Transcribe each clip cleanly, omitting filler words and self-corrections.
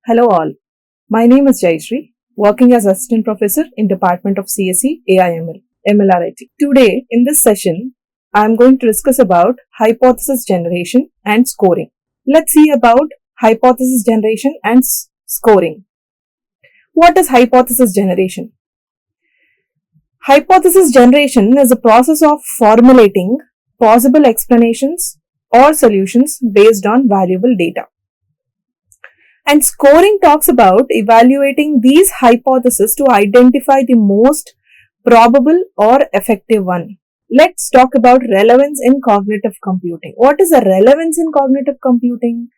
Hello all. My name is Jayashree, working as Assistant Professor in Department of CSE AIML, MLRIT. Today, in this session, I am going to discuss about hypothesis generation and scoring. Let's see about hypothesis generation and scoring. What is hypothesis generation? Hypothesis generation is a process of formulating possible explanations or solutions based on valuable data. And scoring talks about evaluating these hypotheses to identify the most probable or effective one. Let's talk about relevance in cognitive computing. What is the relevance in cognitive computing?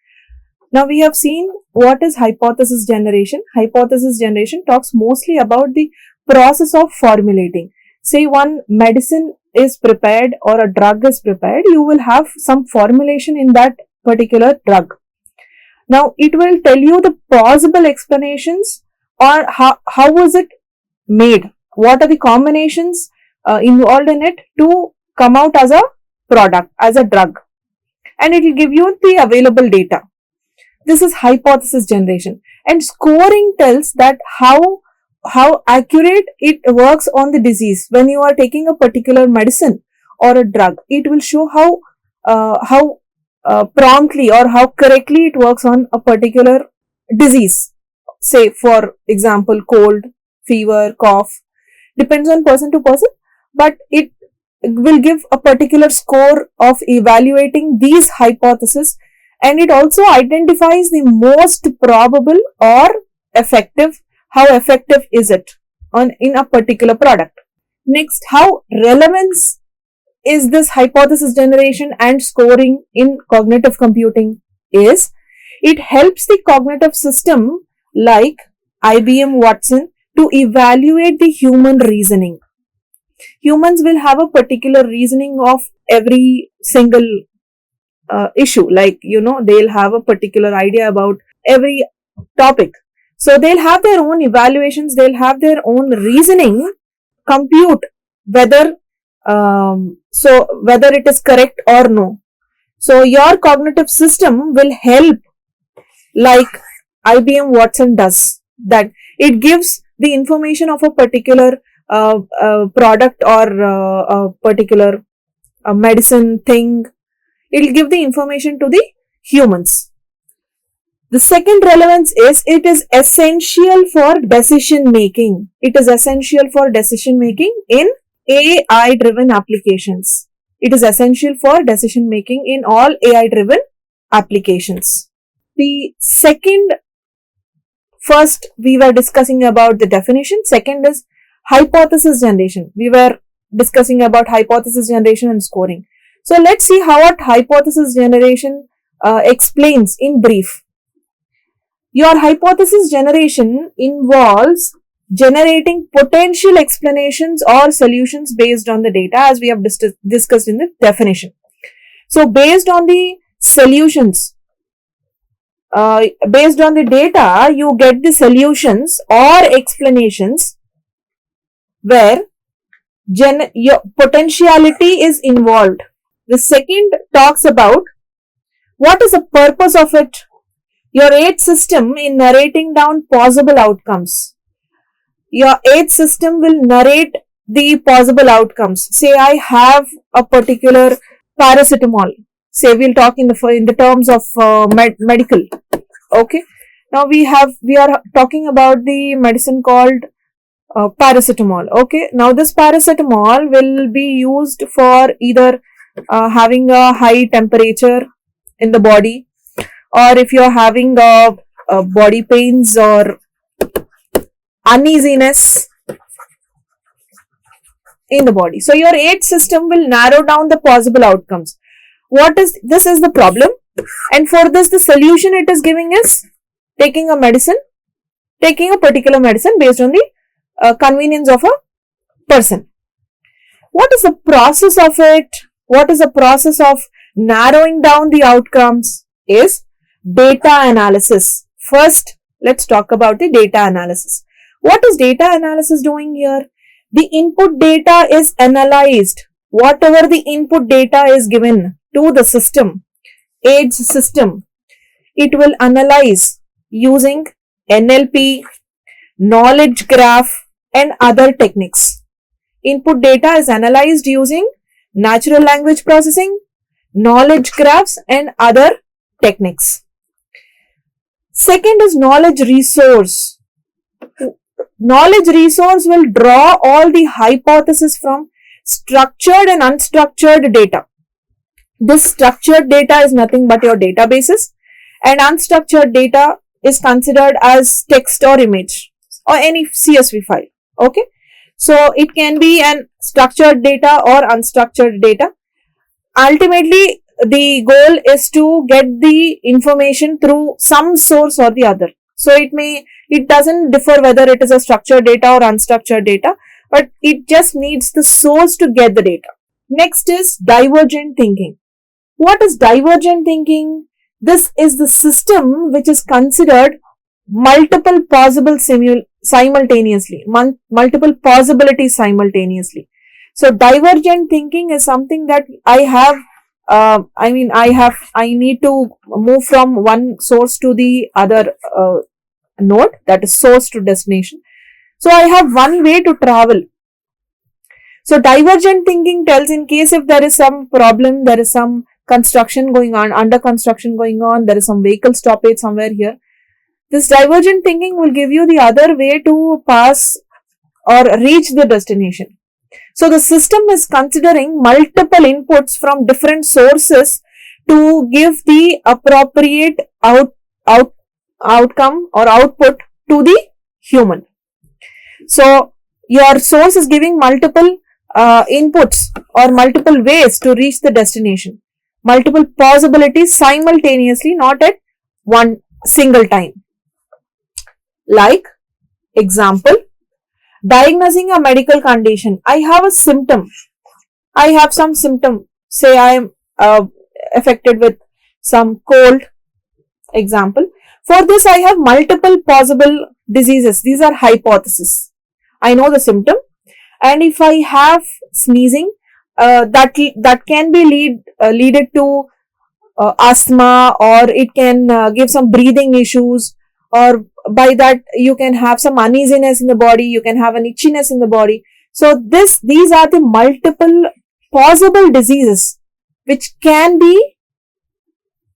Now we have seen what is hypothesis generation. Hypothesis generation talks mostly about the process of formulating. Say one medicine is prepared or a drug is prepared, you will have some formulation in that particular drug. Now it will tell you the possible explanations or how was it made, what are the combinations involved in it to come out as a product, as a drug, and it will give you the available data. This is hypothesis generation. And scoring tells that how accurate it works on the disease. When you are taking a particular medicine or a drug, it will show how promptly or how correctly it works on a particular disease. Say for example, cold, fever, cough, depends on person to person, but it will give a particular score of evaluating these hypotheses, and it also identifies the most probable or effective, how effective is it in a particular product. Next, how relevance is this hypothesis generation and scoring in cognitive computing is, it helps the cognitive system like IBM Watson to evaluate the human reasoning. Humans will have a particular reasoning of every single issue, like they'll have a particular idea about every topic. So they'll have their own evaluations, they'll have their own reasoning, compute whether it is correct or no. So your cognitive system will help like IBM Watson does, that it gives the information of a particular product or a particular medicine thing. It will give the information to the humans. The second relevance is, it is essential for decision making. It is essential for decision making in AI driven applications. It is essential for decision making in all AI driven applications. First we were discussing about the definition. Second is hypothesis generation. We were discussing about hypothesis generation and scoring. So let's see how what hypothesis generation explains in brief. Your hypothesis generation involves generating potential explanations or solutions based on the data, as we have discussed in the definition. So based on the solutions, based on the data, you get the solutions or explanations where your potentiality is involved. The second talks about what is the purpose of it. Your aid system in narrating down possible outcomes. Your aid system will narrate the possible outcomes. Say I have a particular paracetamol. Say we'll talk in the terms of medical. Okay. Now we are talking about the medicine called paracetamol. Okay. Now this paracetamol will be used for either having a high temperature in the body, or if you're having body pains or uneasiness in the body. So your aid system will narrow down the possible outcomes. This is the problem, and for this the solution it is giving is taking a particular medicine based on the convenience of a person. What is the process of it? What is the process of narrowing down the outcomes? Is data analysis. First, let's talk about the data analysis. What is data analysis doing here? The input data is analyzed. Whatever the input data is given to the system, AIDS system, it will analyze using NLP, knowledge graph, and other techniques. Input data is analyzed using natural language processing, knowledge graphs, and other techniques. Second is knowledge resource. Knowledge resource will draw all the hypotheses from structured and unstructured data. This structured data is nothing but your databases, and unstructured data is considered as text or image or any CSV file. Okay, so it can be an structured data or unstructured data. Ultimately, the goal is to get the information through some source or the other. So it doesn't differ whether it is a structured data or unstructured data, but it just needs the source to get the data. Next is divergent thinking. What is divergent thinking? This is the system which is considered multiple possible simultaneously, multiple possibilities simultaneously. So divergent thinking is something that I need to move from one source to the other node, that is source to destination. So I have one way to travel. So divergent thinking tells, in case if there is some problem, there is some construction going on, under construction going on, there is some vehicle stoppage somewhere here. This divergent thinking will give you the other way to pass or reach the destination. So the system is considering multiple inputs from different sources to give the appropriate outcome or output to the human. So your source is giving multiple inputs or multiple ways to reach the destination, multiple possibilities simultaneously, not at one single time. Like example, diagnosing a medical condition. I have a symptom. I have some symptom. Say I am affected with some cold. Example. For this, I have multiple possible diseases. These are hypotheses. I know the symptom, and if I have sneezing, that can be leaded to asthma, or it can give some breathing issues, or by that you can have some uneasiness in the body, you can have an itchiness in the body. So these are the multiple possible diseases which can be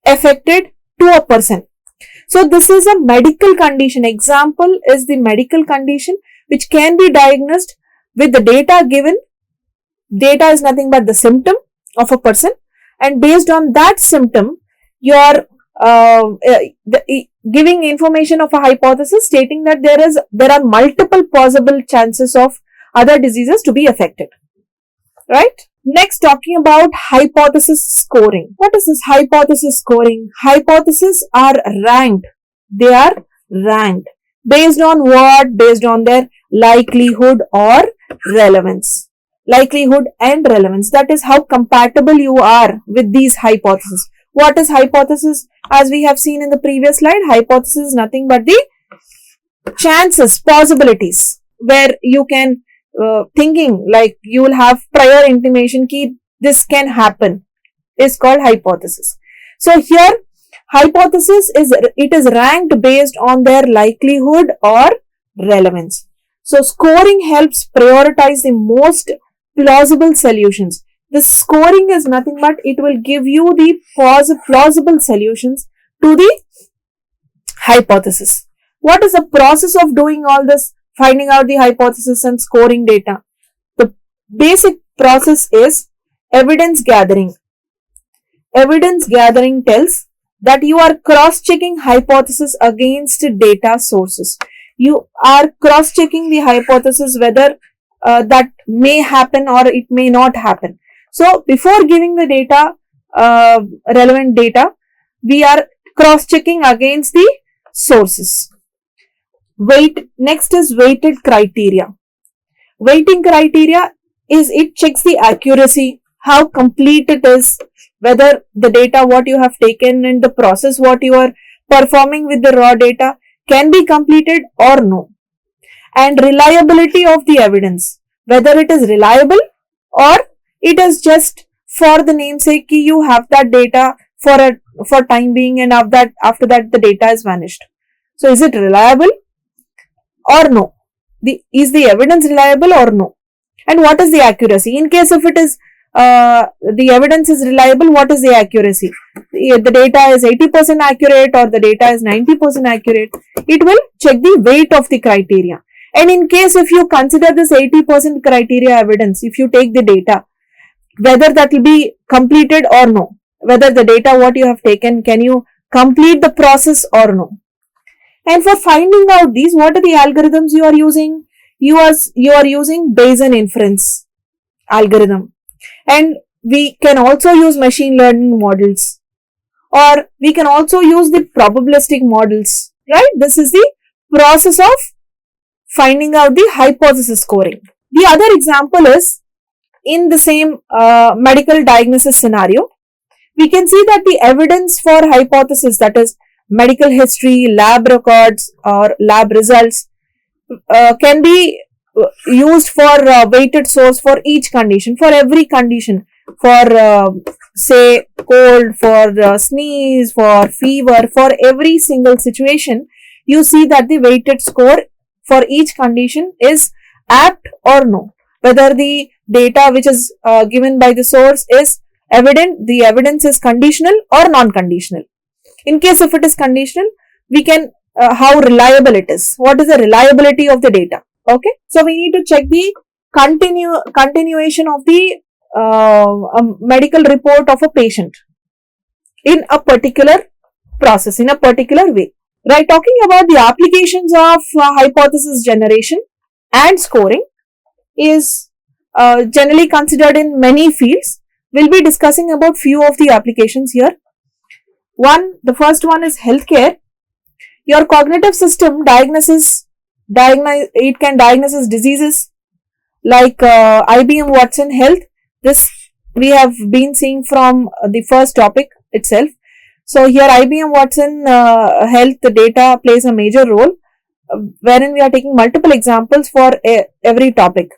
affected to a person. So this is a medical condition. Example is the medical condition which can be diagnosed with the data given. Data is nothing but the symptom of a person, and based on that symptom, you are giving information of a hypothesis stating that there are multiple possible chances of other diseases to be affected. Right? Next, talking about hypothesis scoring. What is this hypothesis scoring? Hypotheses are ranked. They are ranked. Based on what? Based on their likelihood or relevance. Likelihood and relevance. That is how compatible you are with these hypotheses. What is hypothesis? As we have seen in the previous slide, hypothesis is nothing but the chances, possibilities, where you can thinking like you will have prior intimation ki this can happen, is called hypothesis. So here hypothesis is ranked based on their likelihood or relevance. So scoring helps prioritize the most plausible solutions. The scoring is nothing but it will give you the plausible solutions to the hypothesis. What is the process of doing all this? Finding out the hypothesis and scoring data. The basic process is evidence gathering. Evidence gathering tells that you are cross-checking hypothesis against data sources. You are cross-checking the hypothesis whether that may happen or it may not happen. So before giving the data, relevant data, we are cross-checking against the sources. Next is weighted criteria. Weighting criteria is it checks the accuracy, how complete it is, whether the data what you have taken and the process what you are performing with the raw data can be completed or no. And reliability of the evidence, whether it is reliable or it is just for the namesake ki you have that data for time being, and after that the data is vanished. So is it reliable or no? Is the evidence reliable or no? And what is the accuracy? In case if it is the evidence is reliable, what is the accuracy? The data is 80% accurate or the data is 90% accurate. It will check the weight of the criteria. And in case if you consider this 80% criteria evidence, if you take the data, whether that will be completed or no, whether the data what you have taken, can you complete the process or no? And for finding out these, what are the algorithms you are using? You are using Bayesian inference algorithm, and we can also use machine learning models, or we can also use the probabilistic models, right? This is the process of finding out the hypothesis scoring. The other example is in the same medical diagnosis scenario, we can see that the evidence for hypothesis, that is medical history, lab records or lab results, can be used for weighted source for each condition, for every condition, for say cold, for sneeze, for fever, for every single situation. You see that the weighted score for each condition is apt or no, whether the data which is given by the source is evident, the evidence is conditional or non-conditional. In case if it is conditional, we can how reliable it is, what is the reliability of the data. Okay, so we need to check the continuation of the medical report of a patient in a particular process, in a particular way. Right, talking about the applications of hypothesis generation and scoring is generally considered in many fields. We'll be discussing about few of the applications here. The first one is healthcare. Your cognitive system it can diagnose diseases like IBM Watson Health. This we have been seeing from the first topic itself. So here IBM Watson Health data plays a major role, wherein we are taking multiple examples for every topic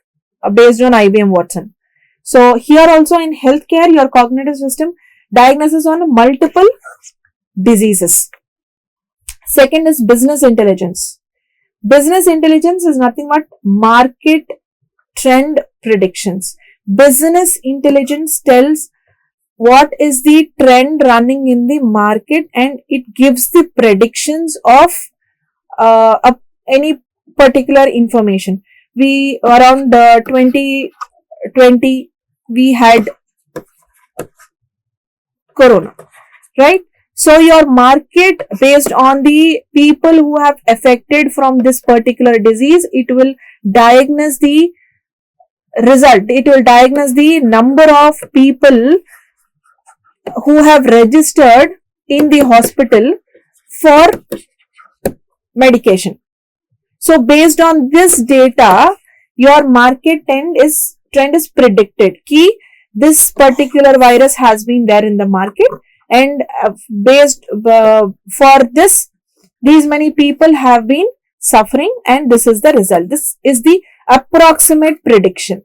based on IBM Watson. So here also in healthcare, your cognitive system diagnoses on multiple diseases. Second is business intelligence. Business intelligence is nothing but market trend predictions. Business intelligence tells what is the trend running in the market, and it gives the predictions of any particular information. We around 2020 we had corona, right? So your market, based on the people who have affected from this particular disease, it will diagnose the result. It will diagnose the number of people who have registered in the hospital for medication. So based on this data, your market trend is predicted. Key, this particular virus has been there in the market, and based for this, these many people have been suffering, and this is the result. This is the approximate prediction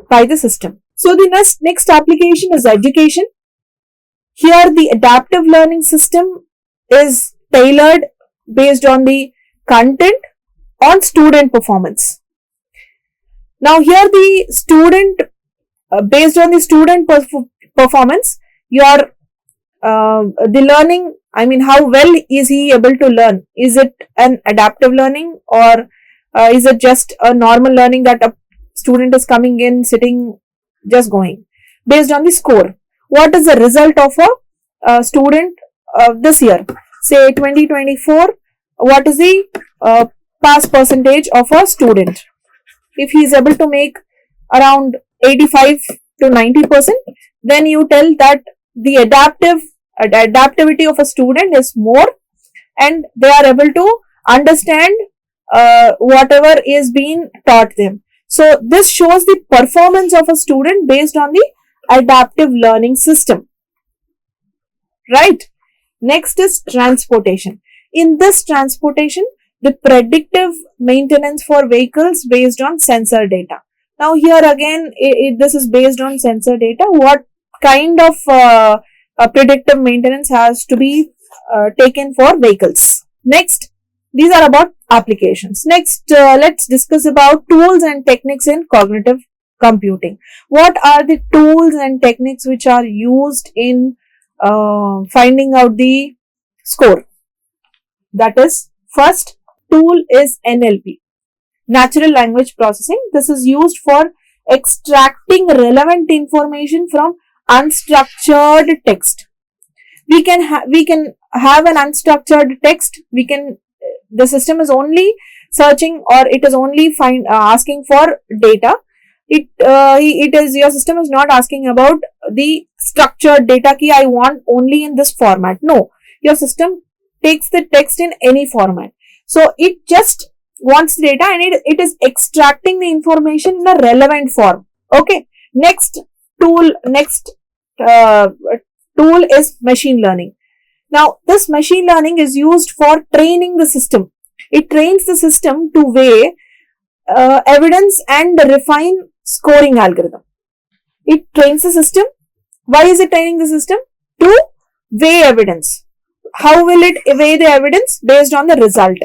by the system. So the next application is education. Here the adaptive learning system is tailored based on the content on student performance. Now here the student, based on the student performance, your the learning, I mean how well is he able to learn? Is it an adaptive learning, or is it just a normal learning that a student is coming in, sitting, just going? Based on the score, what is the result of a student this year, say 2024, what is the pass percentage of a student? If he is able to make around 85 to 90%, then you tell that the adaptivity of a student is more, and they are able to understand whatever is being taught them. So this shows the performance of a student based on the adaptive learning system. Right? Next is transportation. In this transportation, the predictive maintenance for vehicles based on sensor data. Now here again, this is based on sensor data. What kind of predictive maintenance has to be taken for vehicles? Next, these are about applications. Next, let's discuss about tools and techniques in cognitive computing. What are the tools and techniques which are used in finding out the score? That is, first tool is NLP, natural language processing. This is used for extracting relevant information from unstructured text. We can have an unstructured text. The system is only searching, or it is only asking for data. Your system is not asking about the structured data ki I want only in this format. No, your system takes the text in any format. So it just wants data, and it is extracting the information in a relevant form. Okay. Next tool is machine learning. Now, this machine learning is used for training the system. It trains the system to weigh evidence and refine scoring algorithm. It trains the system. Why is it training the system? To weigh evidence. How will it weigh the evidence? Based on the result.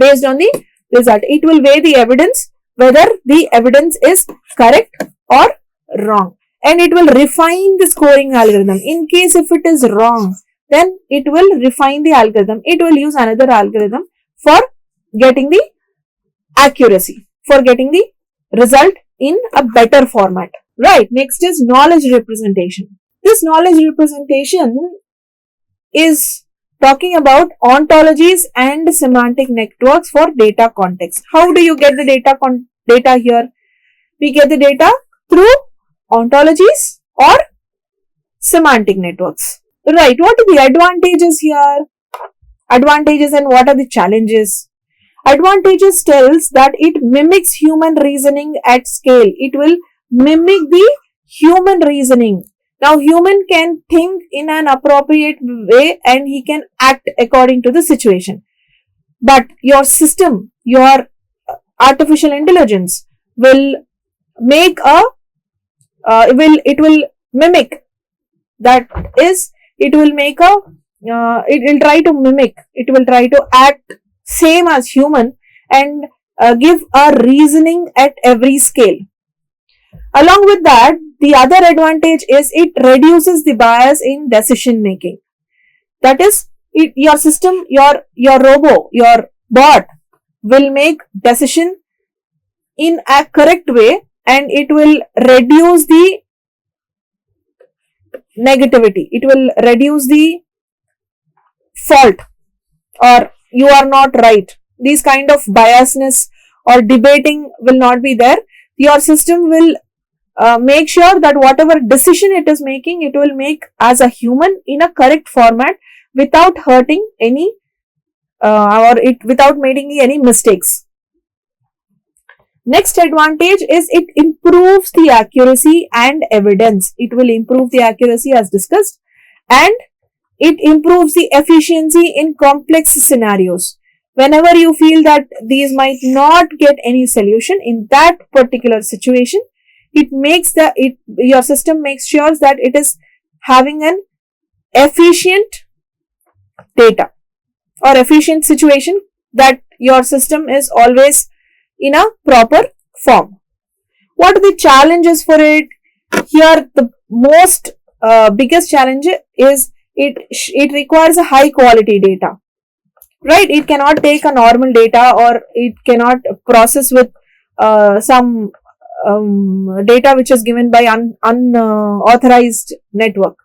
It will weigh the evidence, whether the evidence is correct or wrong. And it will refine the scoring algorithm. In case if it is wrong, then it will refine the algorithm. It will use another algorithm for getting the accuracy, for getting the result in a better format. Right. Next is knowledge representation. This knowledge representation is talking about ontologies and semantic networks for data context. How do you get the data here? We get the data through ontologies or semantic networks. Right. What are the advantages here? Advantages and what are the challenges? Advantages tells that it mimics human reasoning at scale. It will mimic the human reasoning. Now, human can think in an appropriate way and he can act according to the situation. But your system, your artificial intelligence will make it will mimic. That is, it will try to mimic. It will try to act same as human and give a reasoning at every scale. Along with that, the other advantage is it reduces the bias in decision making. That is, your system, your robo, your bot will make decision in a correct way, and it will reduce the negativity. It will reduce the fault, or you are not right. These kind of biasness or debating will not be there. Your system will make sure that whatever decision it is making, it will make as a human in a correct format without hurting any without making any mistakes. Next advantage is it improves the accuracy and evidence. It will improve the accuracy as discussed, and it improves the efficiency in complex scenarios. Whenever you feel that these might not get any solution in that particular situation, your system makes sure that it is having an efficient data or efficient situation, that your system is always in a proper form. What are the challenges for it? Here, the most biggest challenge is it requires a high quality data. Right? It cannot take a normal data, or it cannot process with some data which is given by unauthorized network.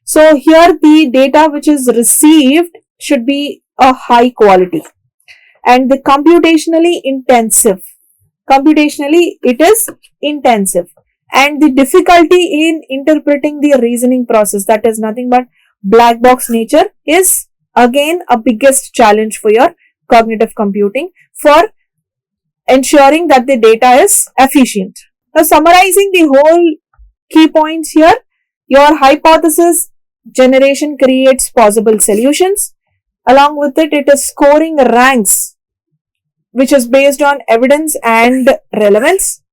So here the data which is received should be a high quality, and the computationally it is intensive, and the difficulty in interpreting the reasoning process, that is nothing but black box nature, is again a biggest challenge for your cognitive computing for ensuring that the data is efficient. Now, summarizing the whole key points here, your hypothesis generation creates possible solutions. Along with it, it is scoring ranks, which is based on evidence and relevance.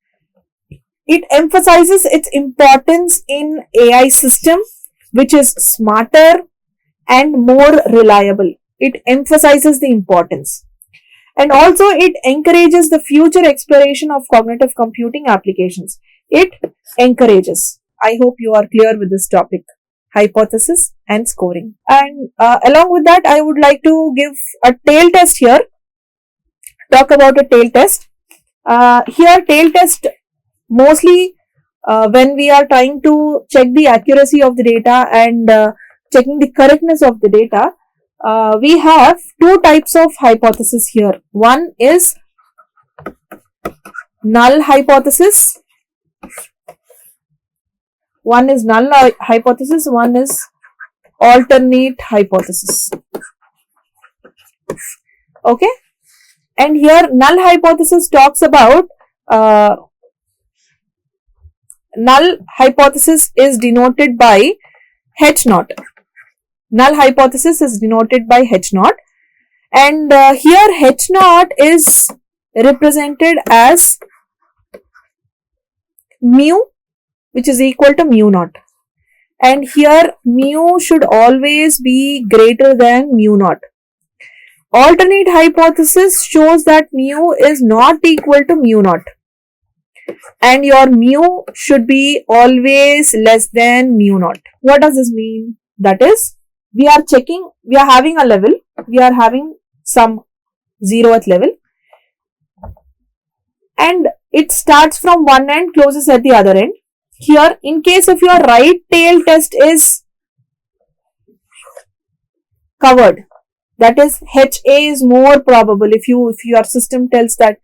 It emphasizes its importance in AI system, which is smarter and more reliable. It emphasizes the importance. And also it encourages the future exploration of cognitive computing applications. It encourages. I hope you are clear with this topic, hypothesis and scoring. And along with that, I would like to give a tail test here. Talk about a tail test. Here tail test mostly when we are trying to check the accuracy of the data and checking the correctness of the data, we have two types of hypothesis here. One is null hypothesis. One is null hypothesis, one is alternate hypothesis. Okay. And here null hypothesis talks about null hypothesis is denoted by H naught. Null hypothesis is denoted by H naught, and here H naught is represented as mu, which is equal to mu naught, and here mu should always be greater than mu naught. Alternate hypothesis shows that mu is not equal to mu naught, and your mu should be always less than mu naught. What does this mean? That is, we are having a level, we are having some 0th level, and it starts from one end, closes at the other end. Here, in case if your right tail test is covered, that is HA is more probable. If your system tells that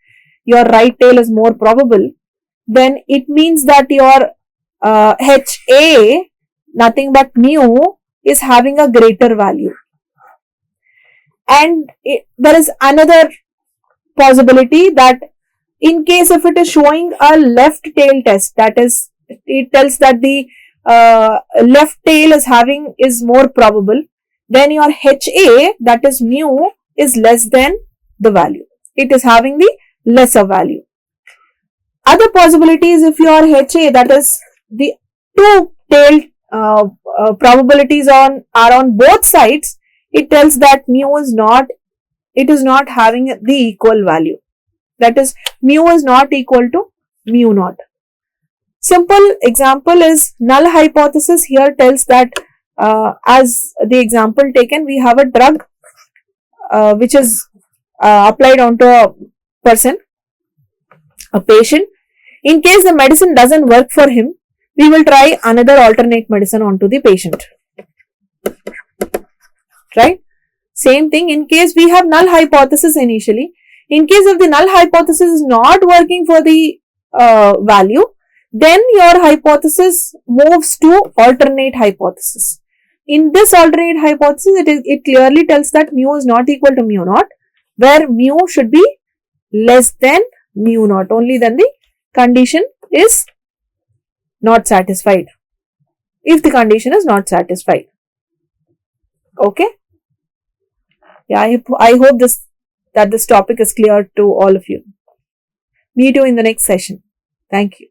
your right tail is more probable, then it means that your HA, nothing but mu, is having a greater value. And there is another possibility that in case if it is showing a left tail test, that is, it tells that the left tail is more probable, then your HA, that is mu, is less than the value. It is having the lesser value. Other possibilities, if your HA, that is the two tail probabilities are on both sides, it tells that mu is not having the equal value. That is, mu is not equal to mu naught. Simple example is null hypothesis. Here tells that as the example taken, we have a drug which is applied onto a person, a patient. In case the medicine doesn't work for him, we will try another alternate medicine onto the patient. Right? Same thing, in case we have null hypothesis initially, in case if the null hypothesis is not working for the value, then your hypothesis moves to alternate hypothesis. In this alternate hypothesis, it clearly tells that mu is not equal to mu naught, where mu should be less than mu naught. Only then the condition is not satisfied. If the condition is not satisfied. Okay. Yeah, I hope that this topic is clear to all of you. Meet you in the next session. Thank you.